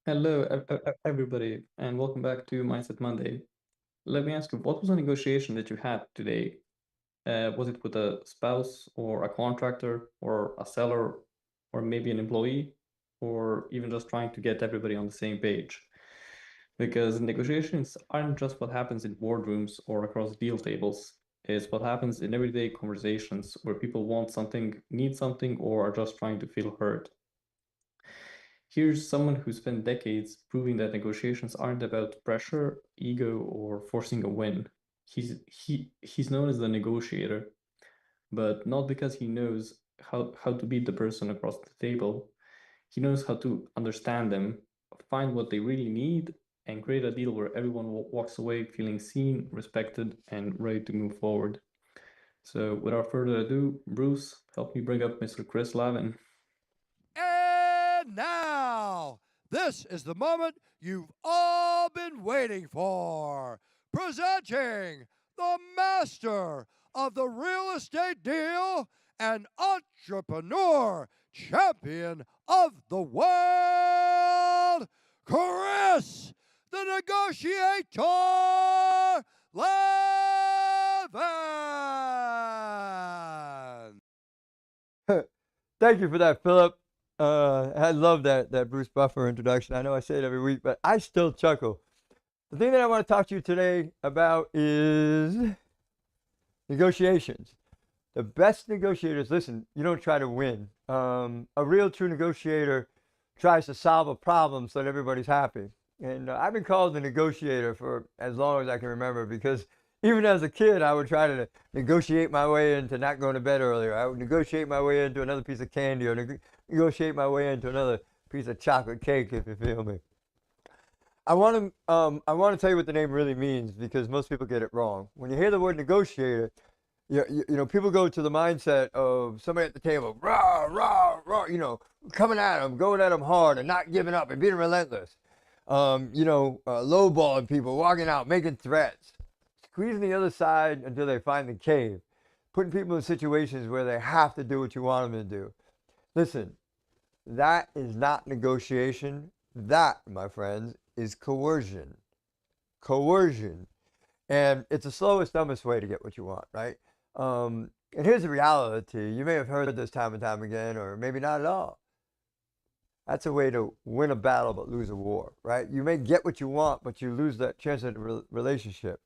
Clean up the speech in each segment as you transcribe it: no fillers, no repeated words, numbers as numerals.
Hello, everybody, and welcome back to Mindset Monday. Let me ask you, what was a negotiation that you had today? Was it with a spouse or a contractor or a seller or maybe an employee or even just trying to get everybody on the same page? Because negotiations aren't just what happens in boardrooms or across deal tables. It's what happens in everyday conversations where people want something, need something, or are just trying to feel heard. Here's someone who spent decades proving that negotiations aren't about pressure, ego, or forcing a win. He's known as the negotiator, but not because he knows how to beat the person across the table. He knows how to understand them, find what they really need, and create a deal where everyone walks away feeling seen, respected, and ready to move forward. So, without further ado, Bruce, help me bring up Mr. Chris Lavin. And now, this is the moment you've all been waiting for. Presenting the master of the real estate deal and entrepreneur champion of the world, Chris, the negotiator, Levin. Thank you for that, Philip. I love that Bruce Buffer introduction. I know I say it every week, but I still chuckle. The thing that I want to talk to you today about is negotiations. The best negotiators, listen, you don't try to win. A real true negotiator tries to solve a problem so that everybody's happy. And I've been called the negotiator for as long as I can remember because even as a kid, I would try to negotiate my way into not going to bed earlier. I would negotiate my way into another piece of candy or negotiate my way into another piece of chocolate cake, if you feel me. I want to tell you what the name really means because most people get it wrong. When you hear the word negotiator, people go to the mindset of somebody at the table, rah, rah, rah, coming at them, going at them hard and not giving up and being relentless. Lowballing people, walking out, making threats, squeezing the other side until they find the cave, putting people in situations where they have to do what you want them to do. Listen, that is not negotiation. That, my friends, is coercion. Coercion. And it's the slowest, dumbest way to get what you want, right? And here's the reality. You may have heard this time and time again, or maybe not at all. That's a way to win a battle but lose a war, right? You may get what you want, but you lose that chance at a relationship.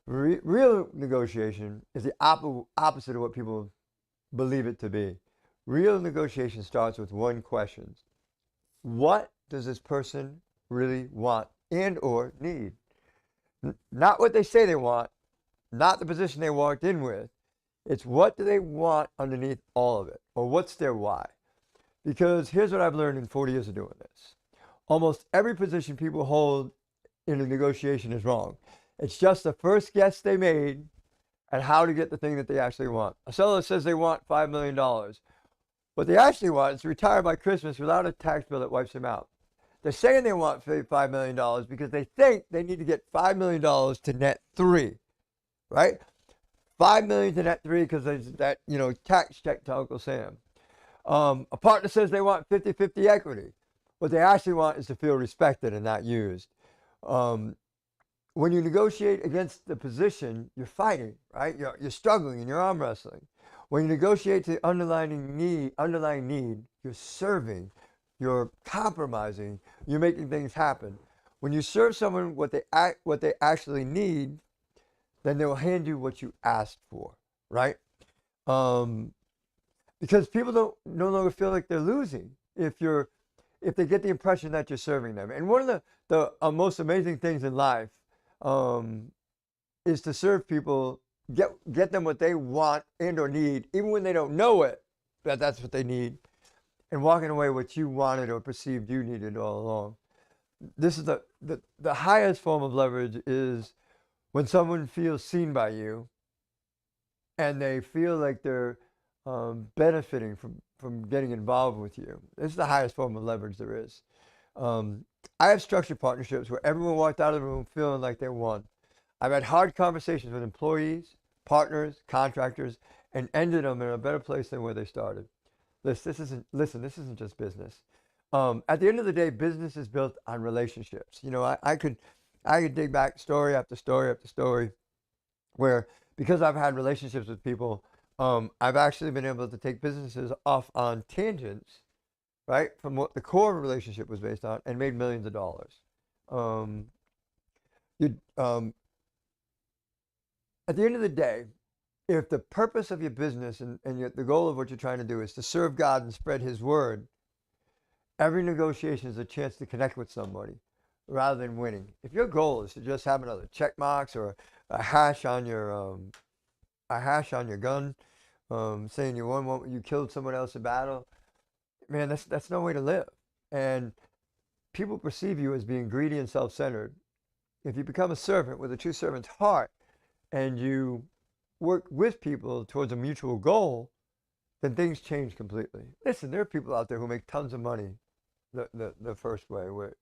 Real negotiation is the opposite of what people believe it to be. Real negotiation starts with one question. What does this person really want and or need? Not what they say they want, not the position they walked in with. It's what do they want underneath all of it, or what's their why? Because here's what I've learned in 40 years of doing this. Almost every position people hold in a negotiation is wrong. It's just the first guess they made at how to get the thing that they actually want. A seller says they want $5 million. What they actually want is to retire by Christmas without a tax bill that wipes them out. They're saying they want $5 million because they think they need to get $5 million to net three, right? 5 million to net three because there's that, tax check to Uncle Sam. A partner says they want 50-50 equity. What they actually want is to feel respected and not used. When you negotiate against the position, you're fighting, right? You're struggling and you're arm wrestling. When you negotiate the underlying need, you're serving, you're compromising, you're making things happen. When you serve someone what they actually need, then they will hand you what you asked for, right? Because people no longer feel like they're losing if they get the impression that you're serving them. And one of the most amazing things in life is to serve people, get them what they want and or need, even when they don't know it, that's what they need, and walking away what you wanted or perceived you needed all along. This is the highest form of leverage is when someone feels seen by you and they feel like they're benefiting from getting involved with you. This is the highest form of leverage there is. I have structured partnerships where everyone walked out of the room feeling like they won. I've had hard conversations with employees, partners, contractors, and ended them in a better place than where they started. This isn't just business. At the end of the day, business is built on relationships. You know, I could dig back story after story after story where, because I've had relationships with people, I've actually been able to take businesses off on tangents, right, from what the core relationship was based on, and made millions of dollars. Um, you, at the end of the day, if the purpose of your business and the goal of what you're trying to do is to serve God and spread His word, every negotiation is a chance to connect with somebody rather than winning. If your goal is to just have another check marks or a hash on your gun, saying you won, you killed someone else in battle, man, that's no way to live. And people perceive you as being greedy and self-centered. If you become a servant with a true servant's heart and you work with people towards a mutual goal, then things change completely. Listen, there are people out there who make tons of money the first way, where,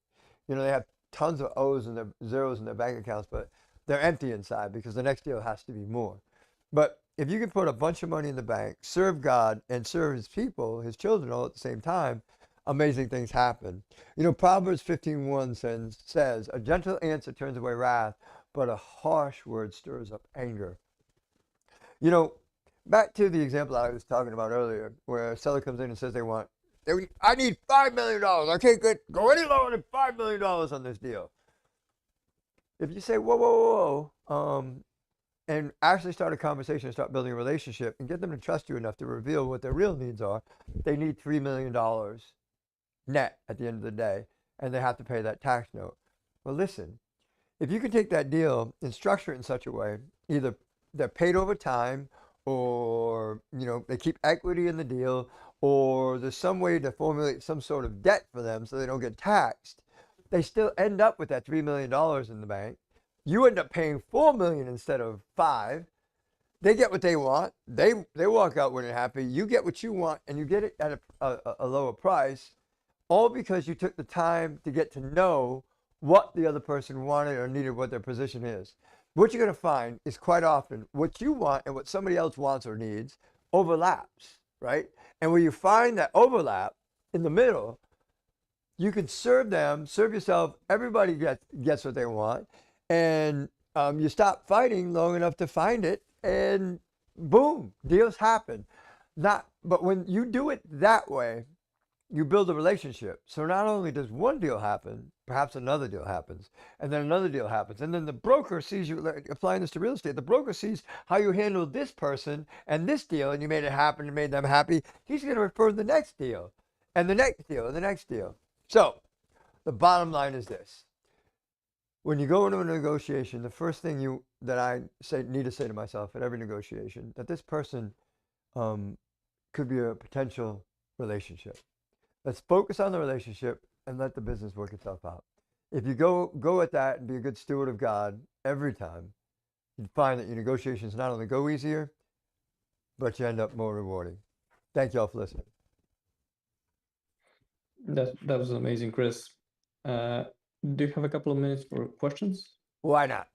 you know, they have tons of O's and their zeros in their bank accounts, but they're empty inside because the next deal has to be more. But if you can put a bunch of money in the bank, serve God and serve His people, His children, all at the same time, amazing things happen. You know, Proverbs 15:1 says, "A gentle answer turns away wrath, but a harsh word stirs up anger." You know, back to the example I was talking about earlier, where a seller comes in and says I need $5 million. I can't go any lower than $5 million on this deal. If you say, whoa, whoa, whoa, and actually start a conversation and start building a relationship and get them to trust you enough to reveal what their real needs are, they need $3 million net at the end of the day, and they have to pay that tax note. Well, listen, if you can take that deal and structure it in such a way, either they're paid over time, or, you know, they keep equity in the deal, or there's some way to formulate some sort of debt for them so they don't get taxed, they still end up with that $3 million in the bank. You end up paying $4 million instead of $5. They get what they want. They walk out when they're happy. You get what you want, and you get it at a lower price, all because you took the time to get to know what the other person wanted or needed, what their position is. What you're going to find is quite often what you want and what somebody else wants or needs overlaps, right? And where you find that overlap in the middle, you can serve them, serve yourself, everybody gets what they want, and you stop fighting long enough to find it, and boom, deals happen. But when you do it that way, you build a relationship. So not only does one deal happen, perhaps another deal happens, and then another deal happens. And then the broker sees you, applying this to real estate, the broker sees how you handled this person and this deal, and you made it happen and made them happy. He's going to refer the next deal, and the next deal, and the next deal. So the bottom line is this. When you go into a negotiation, the first thing that I need to say to myself at every negotiation, that this person could be a potential relationship. Let's focus on the relationship and let the business work itself out. If you go at that and be a good steward of God every time, you'd find that your negotiations not only go easier, but you end up more rewarding. Thank you all for listening. That was amazing, Chris. Do you have a couple of minutes for questions? Why not?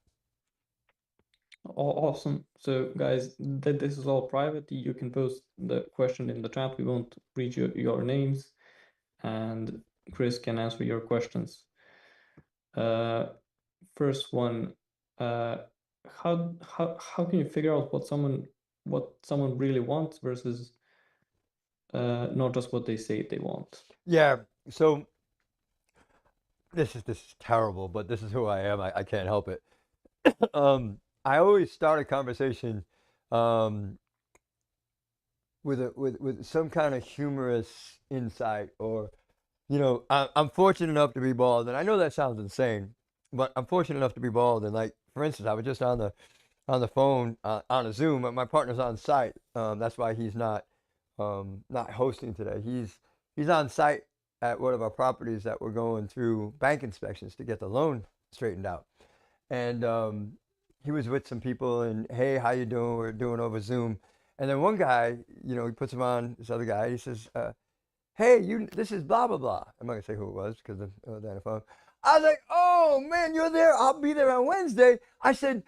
Awesome. So, guys, this is all private. You can post the question in the chat. We won't read your names, and Chris can answer your questions. First one, how can you figure out what someone really wants versus not just what they say they want? Yeah. So this is terrible, but this is who I am. I can't help it. I always start a conversation with some kind of humorous insight, or, you know, I'm fortunate enough to be bald, and I know that sounds insane, but I'm fortunate enough to be bald. And, like, for instance, I was just on the phone on a Zoom, but my partner's on site. That's why he's not hosting today. He's on site at one of our properties that we're going through bank inspections to get the loan straightened out. And he was with some people, and, hey, how you doing? We're doing over Zoom. And then one guy, you know, he puts him on, this other guy, he says, hey, this is blah, blah, blah. I'm not going to say who it was because of the phone. I was like, oh, man, you're there. I'll be there on Wednesday. I said,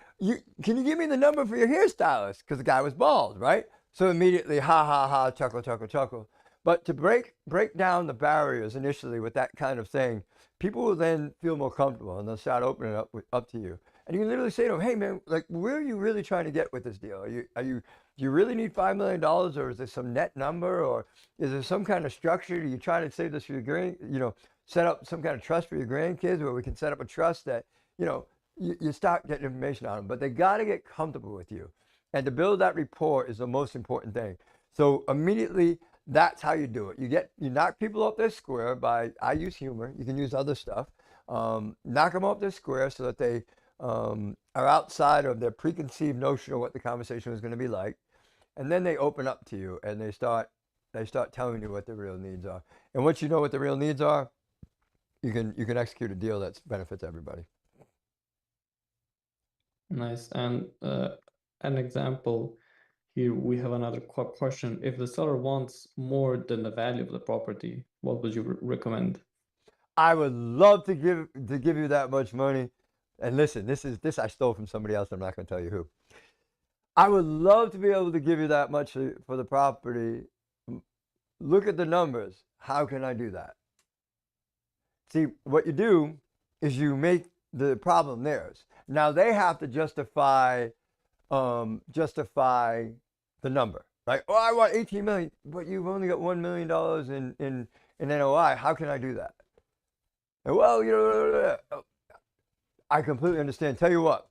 can you give me the number for your hairstylist? Because the guy was bald, right? So immediately, ha, ha, ha, chuckle, chuckle, chuckle. But to break down the barriers initially with that kind of thing, people will then feel more comfortable and they'll start opening up to you. And you can literally say to them, "Hey man, like where are you really trying to get with this deal? Do you really need $5 million, or is there some net number, or is there some kind of structure? Are you trying to save this for your set up some kind of trust for your grandkids, where we can set up a trust that you start getting information on them, but they got to get comfortable with you, and to build that rapport is the most important thing. So immediately, that's how you do it. You knock people off their square by, I use humor. You can use other stuff. Knock them off their square so that they are outside of their preconceived notion of what the conversation is going to be like, and then they open up to you and they start telling you what their real needs are. And once you know what the real needs are, you can execute a deal that benefits everybody. Nice. And an example here, we have another question. If the seller wants more than the value of the property, what would you recommend? I would love to give you that much money. And listen, this I stole from somebody else. I'm not going to tell you who. I would love to be able to give you that much for the property. Look at the numbers. How can I do that? See, what you do is you make the problem theirs. Now they have to justify the number, right? Oh, I want 18 million, but you've only got $1 million in NOI. How can I do that? And, well, I completely understand. Tell you what,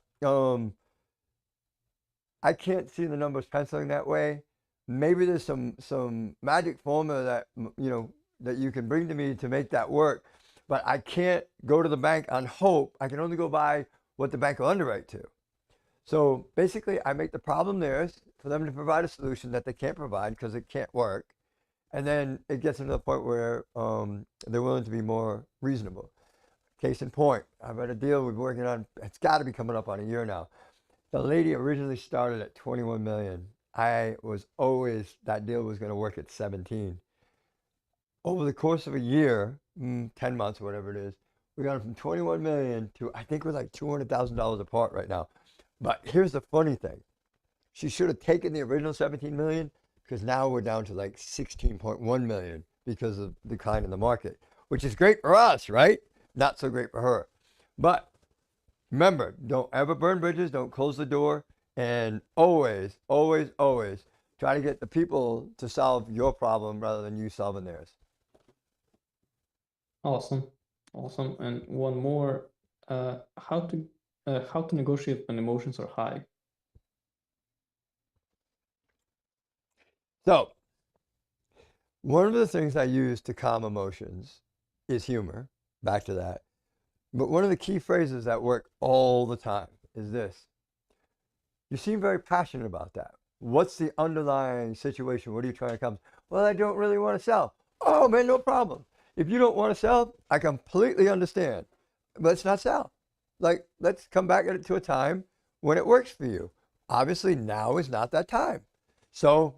I can't see the numbers penciling that way. Maybe there's some magic formula that you can bring to me to make that work, but I can't go to the bank on hope. I can only go by what the bank will underwrite to. So basically, I make the problem theirs for them to provide a solution that they can't provide because it can't work. And then it gets them to the point where they're willing to be more reasonable. Case in point, I've got a deal we're working on. It's got to be coming up on a year now. The lady originally started at 21 million. I was always, that deal was going to work at 17. Over the course of a year, 10 months, whatever it is, we got it from 21 million to, I think we're like $200,000 apart right now. But here's the funny thing. She should have taken the original 17 million, because now we're down to like 16.1 million because of the decline in the market, which is great for us, right? Not so great for her. But remember, don't ever burn bridges, don't close the door, and always, always, always try to get the people to solve your problem rather than you solving theirs. Awesome. Awesome. And one more, how to negotiate when emotions are high. So, one of the things I use to calm emotions is humor. Back to that. But one of the key phrases that work all the time is this. You seem very passionate about that. What's the underlying situation? What are you trying to come? Well, I don't really want to sell. Oh man, no problem. If you don't want to sell, I completely understand. Let's not sell. Like, let's come back to a time when it works for you. Obviously, now is not that time. So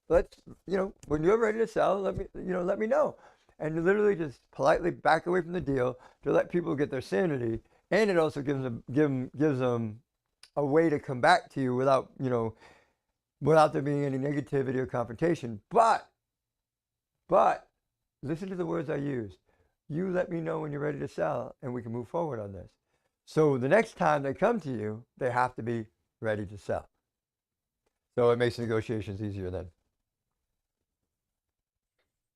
let's, when you're ready to sell, let me know. And you literally just politely back away from the deal to let people get their sanity. And it also gives them a way to come back to you without there being any negativity or confrontation. But listen to the words I used. You let me know when you're ready to sell and we can move forward on this. So the next time they come to you, they have to be ready to sell. So it makes negotiations easier then.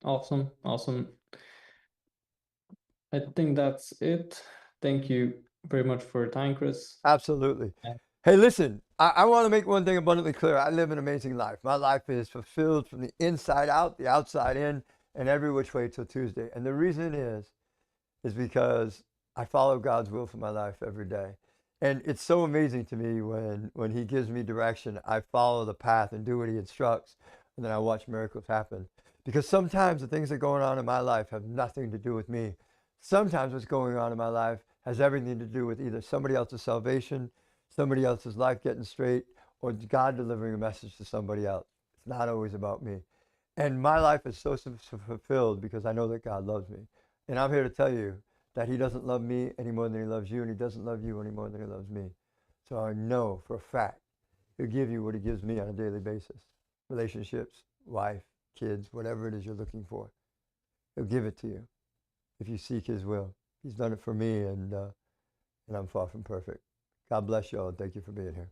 Awesome. Awesome. I think that's it. Thank you very much for your time, Chris. Absolutely. Yeah. Hey, listen, I want to make one thing abundantly clear. I live an amazing life. My life is fulfilled from the inside out, the outside in, and every which way till Tuesday. And the reason is because I follow God's will for my life every day. And it's so amazing to me when he gives me direction, I follow the path and do what he instructs, and then I watch miracles happen. Because sometimes the things that are going on in my life have nothing to do with me. Sometimes what's going on in my life has everything to do with either somebody else's salvation, somebody else's life getting straight, or God delivering a message to somebody else. It's not always about me. And my life is so fulfilled because I know that God loves me. And I'm here to tell you that he doesn't love me any more than he loves you, and he doesn't love you any more than he loves me. So I know for a fact he'll give you what he gives me on a daily basis. Relationships, wife, kids, whatever it is you're looking for. He'll give it to you if you seek his will. He's done it for me, and I'm far from perfect. God bless you all, and thank you for being here.